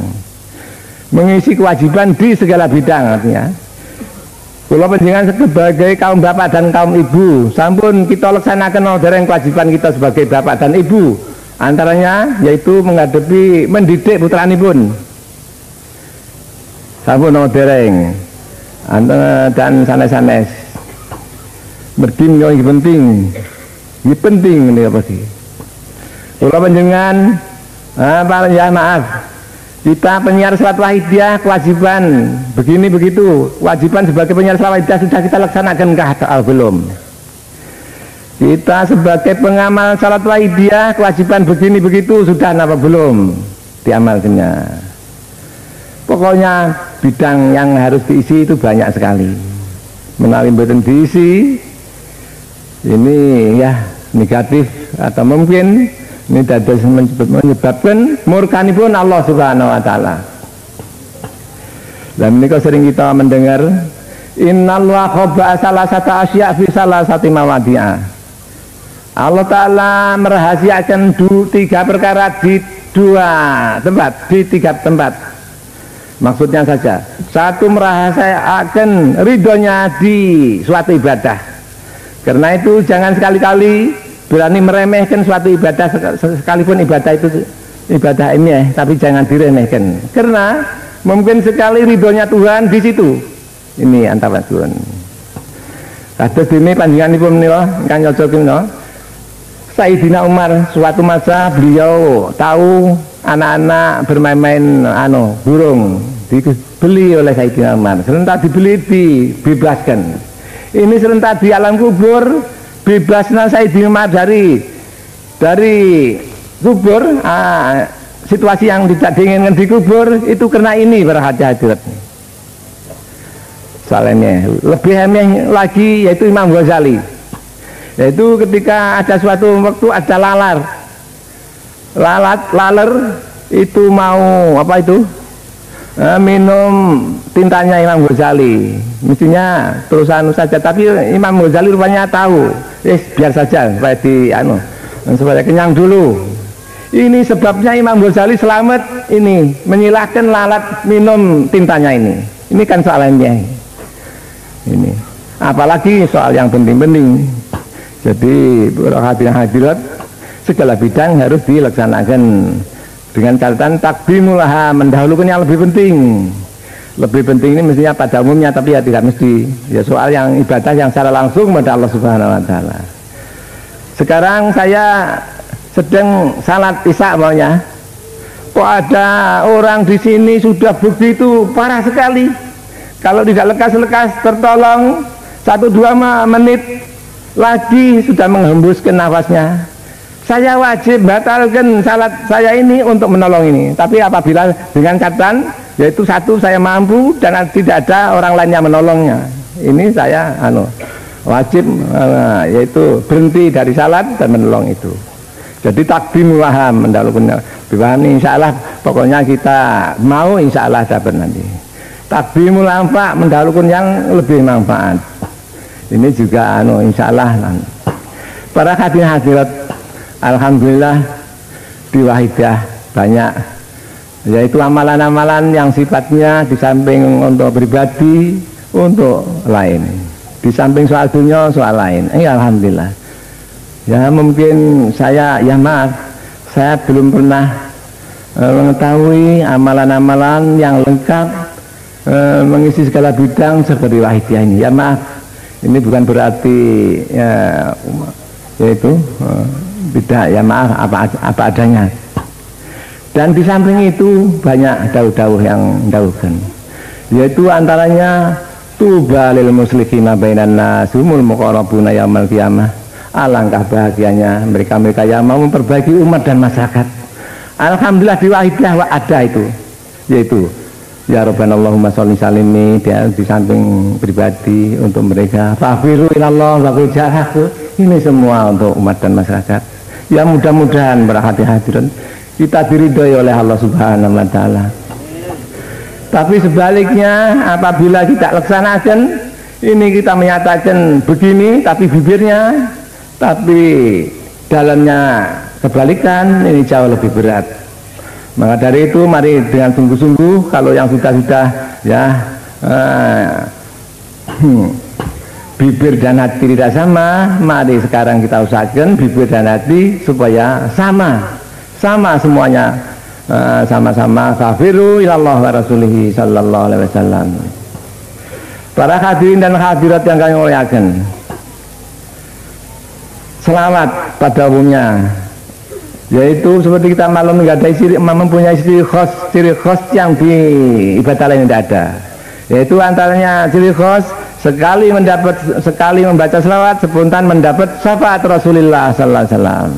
mengisi kewajiban di segala bidang. Artinya kula panjenengan sebagai kaum bapak dan kaum ibu sampun kita laksanaken dereng kewajiban kita sebagai bapak dan ibu, antaranya yaitu menghadapi mendidik putranipun sampun dereng dan sanes-sanes mergi yang penting. Ini penting ini apa sih? Kalau panjenengan, ya maaf, kita penyiar salat wahidiyah kewajiban begini begitu, kewajiban sebagai penyiar salat wahidiyah sudah kita laksanakan kah atau belum? Kita sebagai pengamal salat wahidiyah kewajiban begini begitu sudah apa belum diamalkannya? Pokoknya bidang yang harus diisi itu banyak sekali. Menawi mboten diisi, ini ya negatif atau mungkin ini dados menyebabkan murkanipun Allah Subhanahu wa taala. Dan menika sering kita mendengar innallaha khabba salasata asya fi salasati mawadi'a. Allah taala merahasiakan tiga perkara di dua tempat, di tiga tempat. Maksudnya saja, satu merahasiakan ridhonya di suatu ibadah. Karena itu jangan sekali-kali berani meremehkan suatu ibadah, sekalipun ibadah itu ibadah ini ya, tapi jangan diremehkan. Karena mungkin sekali ridhonya Tuhan di situ. Ini antara Tuhan. Kados dene panjenenganipun menika ingkang nyocokin no. Sayyidina Umar suatu masa beliau tahu anak-anak bermain-main burung dibeli oleh Sayyidina Umar. Serentak dibeli dibebaskan. Ini serentak di alam kubur bebasnya Sayyidina Umar dari kubur. Situasi yang tidak diinginkan di kubur itu karena ini para hadirat. Soalnya lebih hemeh lagi yaitu Imam Ghazali, yaitu ketika ada suatu waktu ada laler itu mau apa itu minum tintanya Imam Ghazali, mestinya terusan saja, tapi Imam Ghazali rupanya tahu, biar saja supaya kenyang dulu. Ini sebabnya Imam Ghazali selamat ini menyilahkan lalat minum tintanya ini. Ini kan soalnya ini, apalagi soal yang penting-penting. Jadi hadirat segala bidang harus dilaksanakan dengan catatan takdimulaha, mendahulukan yang lebih penting. Lebih penting ini mestinya pada umumnya, tapi ya tidak mesti. Ya soal yang ibadah yang secara langsung pada Allah Subhanahu wa taala. Sekarang saya sedang salat isya maunya. Kok ada orang di sini sudah begitu parah sekali. Kalau tidak lekas-lekas tertolong 1-2 menit lagi sudah menghembuskan nafasnya. Saya wajib batalkan salat saya ini untuk menolong ini. Tapi apabila dengan catatan yaitu satu saya mampu dan tidak ada orang lain yang menolongnya, ini saya wajib yaitu berhenti dari salat dan menolong itu. Jadi takdim waham mendahulukan bibani, insya Allah pokoknya kita mau insya Allah dapat nanti. Takdimul manfaat mendahulukan yang lebih manfaat. Ini juga insya Allah para hadirat alhamdulillah di Wahidah banyak, yaitu amalan-amalan yang sifatnya di samping untuk pribadi, untuk lain, di samping soal dunia, soal lain. Alhamdulillah. Ya mungkin saya, ya maaf, saya belum pernah mengetahui amalan-amalan yang lengkap mengisi segala bidang seperti Wahidiyah ini. Ya maaf, ini bukan berarti yaitu tidak, ya maaf, apa adanya. Dan di samping itu banyak dawuh-dawuh yang dawuhkan, yaitu antaranya tuba lil muslimin bainan nasumul muqarrabuna yaumil qiyamah. Alangkah bahagianya mereka-mereka yang mau memperbaiki umat dan masyarakat. Alhamdulillah di Wahidiyah ada itu, yaitu ya Rabbana Allahumma sholli salimi, dia di samping pribadi untuk mereka fafiru ilallah wa qul. Ini semua untuk umat dan masyarakat. Ya mudah-mudahan berhati-hati kita diridhoi oleh Allah Subhanahu wa taala. Tapi sebaliknya apabila kita laksanakan, ini kita menyatakan begini tapi bibirnya, tapi dalamnya kebalikan, ini jauh lebih berat. Maka dari itu mari dengan sungguh-sungguh, kalau yang sudah ya bibir dan hati tidak sama, mari sekarang kita usahakan bibir dan hati supaya sama semuanya, sama-sama kafiru ilallah wa rasulihi sallallahu alaihi wasallam. Para hadirin dan hadirat yang kami muliakan, selawat pada umumnya, yaitu seperti kita maklum mempunyai ciri khas yang di ibadah lain tidak ada, yaitu antaranya ciri khas sekali membaca selawat spontan mendapat syafaat Rasulullah sallallahu alaihi wasallam,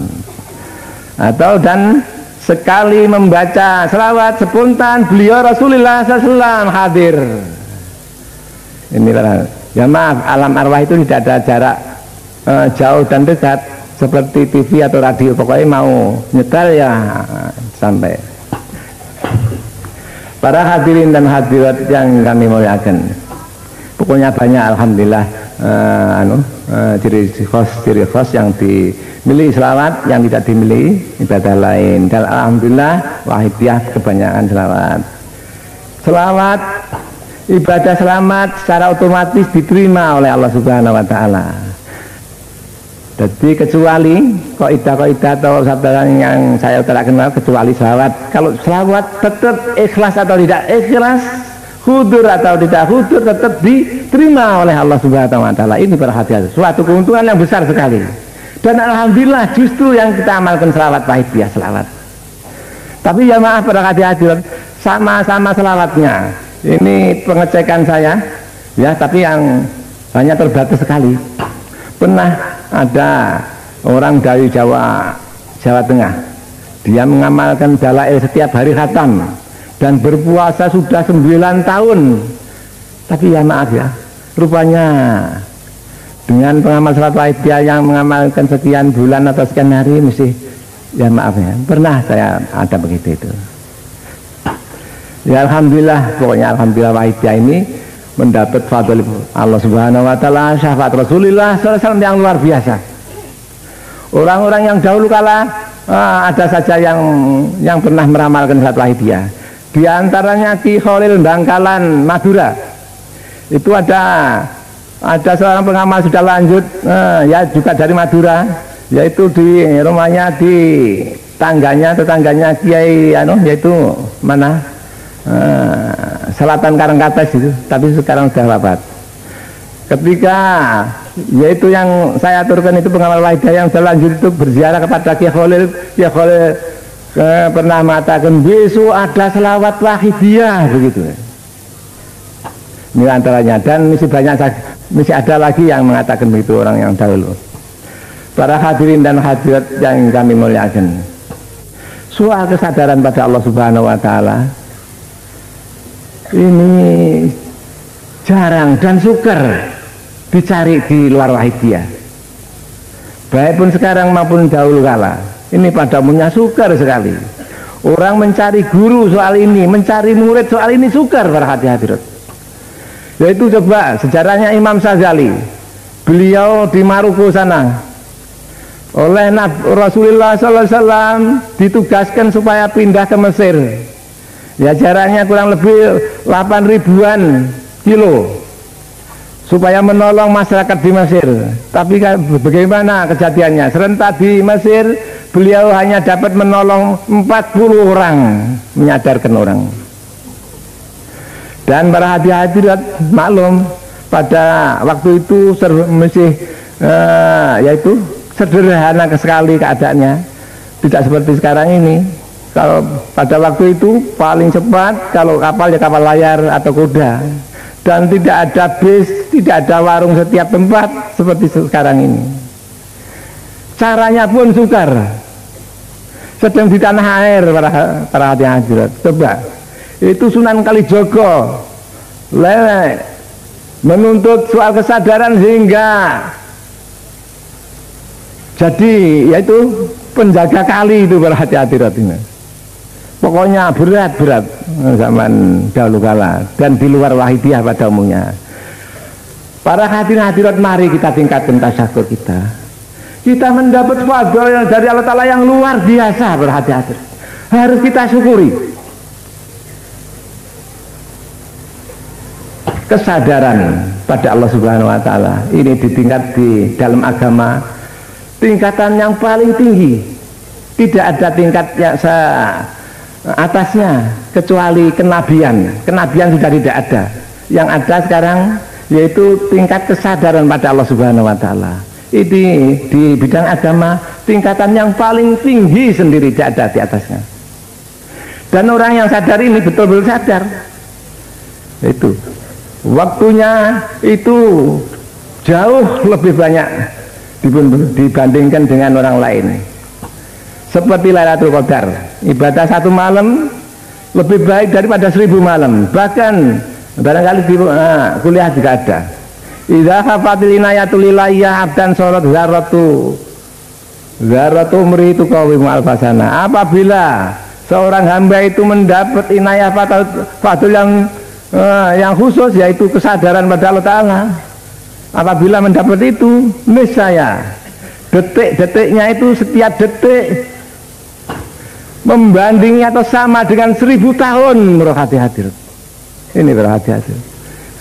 atau dan sekali membaca selawat spontan beliau Rasulullah sallallahu alaihi wasallam hadir. Ini ya maaf, alam arwah itu tidak ada jarak jauh dan dekat seperti TV atau radio, pokoknya mau nyetel ya sampai. Para hadirin dan hadirat yang kami muliakan, pokoknya banyak alhamdulillah ciri khas yang dimiliki selawat yang tidak dimiliki ibadah lain, dan alhamdulillah wahidiyah kebanyakan selawat ibadah selamat secara otomatis diterima oleh Allah Subhanahu wa taala. Jadi kecuali kaidah atau sabda yang saya tidak kenal, kecuali selawat. Kalau selawat tetap ikhlas atau tidak ikhlas, hudur atau tidak hudur, tetap diterima oleh Allah Subhanahu wa taala. Ini perhatian, suatu keuntungan yang besar sekali. Dan alhamdulillah justru yang kita amalkan selawat wahidiyah selawat. Tapi ya maaf para hadirin, sama-sama selawatnya. Ini pengecekan saya ya, tapi yang hanya terbatas sekali. Pernah ada orang dari Jawa Tengah, dia mengamalkan dalail setiap hari khatam dan berpuasa sudah 9 tahun. Tapi ya maaf ya, rupanya dengan pengamal salat wahidiyah yang mengamalkan sekian bulan atau sekian hari mesti ya maaf ya, pernah saya ada begitu itu. Ya alhamdulillah, pokoknya alhamdulillah wahidiyah ini mendapat fadl Allah Subhanahu wa taala, syafaat Rasulullah sallallahu alaihi wasallam yang luar biasa. Orang-orang yang dahulu kala ada saja yang pernah meramalkan salat wahidiyah. Di antaranya Ki Khalil Bangkalan Madura. Itu ada seorang pengamal sudah lanjut ya juga dari Madura, yaitu di rumahnya di tetangganya Kiai yaitu mana? Selatan Karangkates itu, tapi sekarang sudah wafat. Ketika yaitu yang saya aturkan itu pengamal wahidiyah yang selanjut itu berziarah kepada Kiai Khalil pernah mengatakan besok ada selawat wahidiyah begitu. Ini antaranya, dan masih ada lagi yang mengatakan begitu orang yang dahulu. Para hadirin dan hadirat yang kami muliakan, soal kesadaran pada Allah Subhanahu wa taala ini jarang dan sukar dicari di luar wahidiyah, baik pun sekarang maupun dahulu kala. Ini pada umumnya sukar sekali orang mencari guru soal ini, mencari murid soal ini, sukar para hadirat. Yaitu coba sejarahnya Imam Ghazali, beliau di Maroko sana oleh Rasulullah SAW ditugaskan supaya pindah ke Mesir. Ya jaraknya kurang lebih 8.000-an kilo supaya menolong masyarakat di Mesir. Tapi bagaimana kejadiannya? Serentak di Mesir beliau hanya dapat menolong 40 orang, menyadarkan orang. Dan para hadirat maklum pada waktu itu yaitu sederhana sekali keadaannya, tidak seperti sekarang ini. Kalau pada waktu itu paling cepat kalau kapal ya kapal layar atau kuda, dan tidak ada bis, tidak ada warung setiap tempat seperti sekarang ini. Caranya pun sukar. Sedang di tanah air para hadirat, coba itu Sunan Kalijogo menuntut soal kesadaran sehingga jadi yaitu penjaga kali itu para hadirat ini. Pokoknya berat-berat zaman dahulu kala dan di luar wahidiyah pada umumnya. Para hadirin hadirat, mari kita tingkatkan tasyakur kita. Kita mendapat fadl dari Allah Ta'ala yang luar biasa, berhati-hati. Harus kita syukuri. Kesadaran pada Allah Subhanahu wa Ta'ala ini ditingkat di dalam agama tingkatan yang paling tinggi. Tidak ada tingkat yang atasnya kecuali kenabian. Kenabian sudah tidak ada. Yang ada sekarang yaitu tingkat kesadaran pada Allah Subhanahu wa Ta'ala. Ini di bidang agama tingkatan yang paling tinggi sendiri, tidak ada di atasnya. Dan orang yang sadar ini betul-betul sadar. Itu waktunya itu jauh lebih banyak dibandingkan dengan orang lain. Seperti Lailatul Qadar, ibadah 1 malam lebih baik daripada 1000 malam. Bahkan barangkali di kuliah juga ada. Idza hafatil inayatul lilayya abdan sorot zaratu mritu qawimu alfasana. Apabila seorang hamba itu mendapat inayah fadl yang khusus, yaitu kesadaran pada Allah Ta'ala, apabila mendapat itu, niscaya detik-detiknya itu, setiap detik membandingnya atau sama dengan 1000 tahun. Berhati-hati. Ini berhati-hati.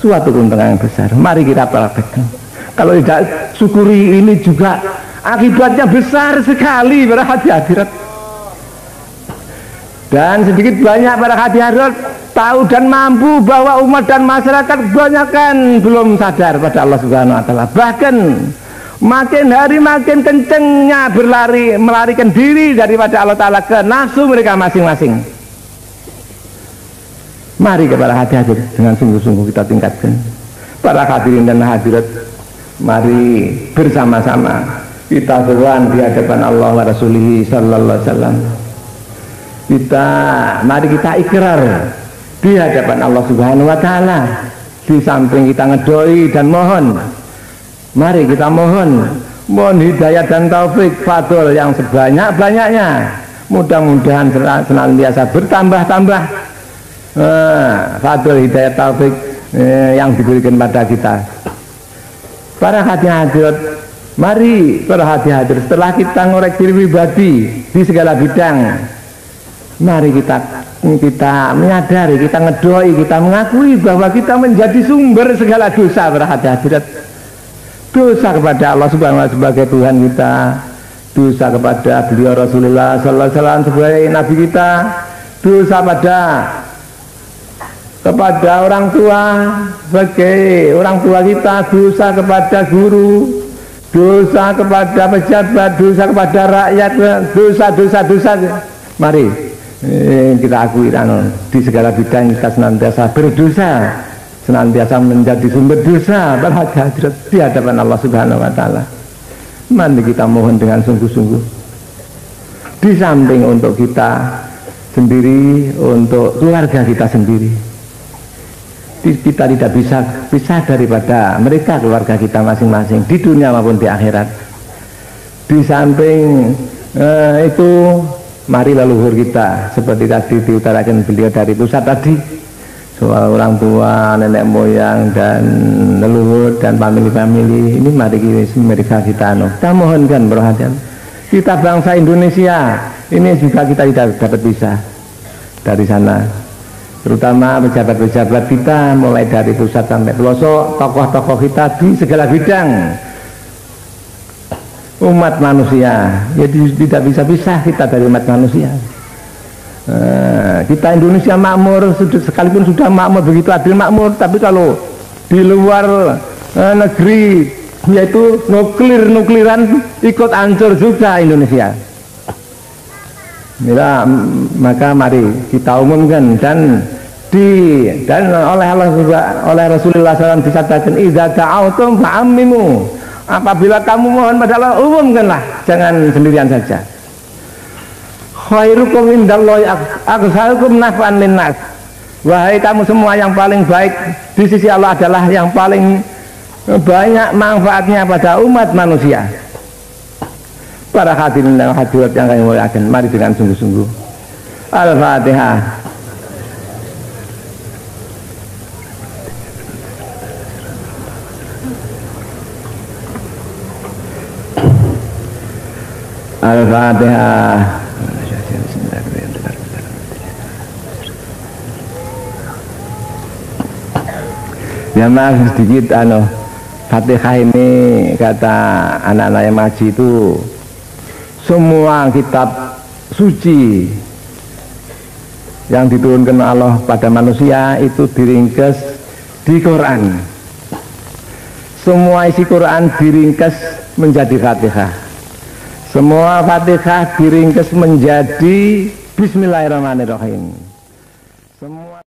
Suatu keuntungan yang besar. Mari kita praktekkan. Kalau tidak syukuri ini juga akibatnya besar sekali. Berhati-hati. Dan sedikit banyak para hadirat tahu dan mampu bahwa umat dan masyarakat kebanyakan belum sadar pada Allah Subhanahu wa Ta'ala. Bahkan makin hari makin kencengnya melarikan diri daripada Allah Ta'ala ke nafsu mereka masing-masing. Mari kepada hati-hati dengan sungguh-sungguh kita tingkatkan. Para hadirin dan hadirat, mari bersama-sama kita seruan di hadapan Allah wa Rasulih sallallahu alaihi wasallam. Mari kita ikrar di hadapan Allah Subhanahu wa Ta'ala. Di samping kita ngedoi dan mohon, mari kita mohon hidayah dan taufik fadl yang sebanyak-banyaknya. Mudah-mudahan senantiasa bertambah-tambah fadl hidayah taufik yang diberikan pada kita. Para hadirat, mari para hadirat, setelah kita ngorek diri pribadi di segala bidang, mari kita menyadari, kita ngedoi, kita mengakui bahwa kita menjadi sumber segala dosa. Para hadirat, dosa kepada Allah Subhanahu wa Ta'ala sebagai Tuhan kita, dosa kepada beliau Rasulullah sallallahu alaihi wasallam sebagai nabi kita, dosa kepada orang tua sebagai orang tua kita, dosa kepada guru, dosa kepada pejabat, dosa kepada rakyat, dosa. Mari kita akui di segala bidang kita senantiasa berdosa, senantiasa menjadi sumber dosa berhadirat di hadapan Allah Subhanahu wa Ta'ala. Mari kita mohon dengan sungguh-sungguh, di samping untuk kita sendiri, untuk keluarga kita sendiri. Kita tidak bisa pisah daripada mereka, keluarga kita masing-masing di dunia maupun di akhirat. Di samping itu, mari leluhur kita seperti tadi diutarakan beliau dari pusat tadi, soal orang tua, nenek moyang dan leluhur dan famili-famili ini, mari mereka kita mohonkan perhatian. Kita bangsa Indonesia ini juga kita tidak dapat pisah dari sana, terutama pejabat-pejabat kita mulai dari pusat sampai pelosok, tokoh-tokoh kita di segala bidang umat manusia. Jadi tidak bisa pisah kita dari umat manusia. Kita Indonesia makmur, sekalipun sudah makmur, begitu adil makmur, tapi kalau di luar negeri yaitu nukliran ikut hancur juga Indonesia. Maka mari kita umumkan dan oleh Rasulullah SAW disatakan, idza ta'autum fa'ammimu, apabila kamu mohon pada Allah, umumkanlah, jangan sendirian saja. Khairukum indallahi aktsarukum naf'an linnas, wahai kamu semua yang paling baik di sisi Allah adalah yang paling banyak manfaatnya pada umat manusia. Para hadirin dan hadirat yang kami muliakan, mari dengan sungguh-sungguh Al-Fatihah. Al-Fatihah. Ya mas, sedikit Fatihah ini kata anak-anak yang ngaji itu semua kitab suci yang diturunkan Allah pada manusia itu diringkas di Quran. Semua isi Quran diringkas menjadi Fatihah. Semua Fatihah diringkas menjadi Bismillahirrahmanirrahim. Semua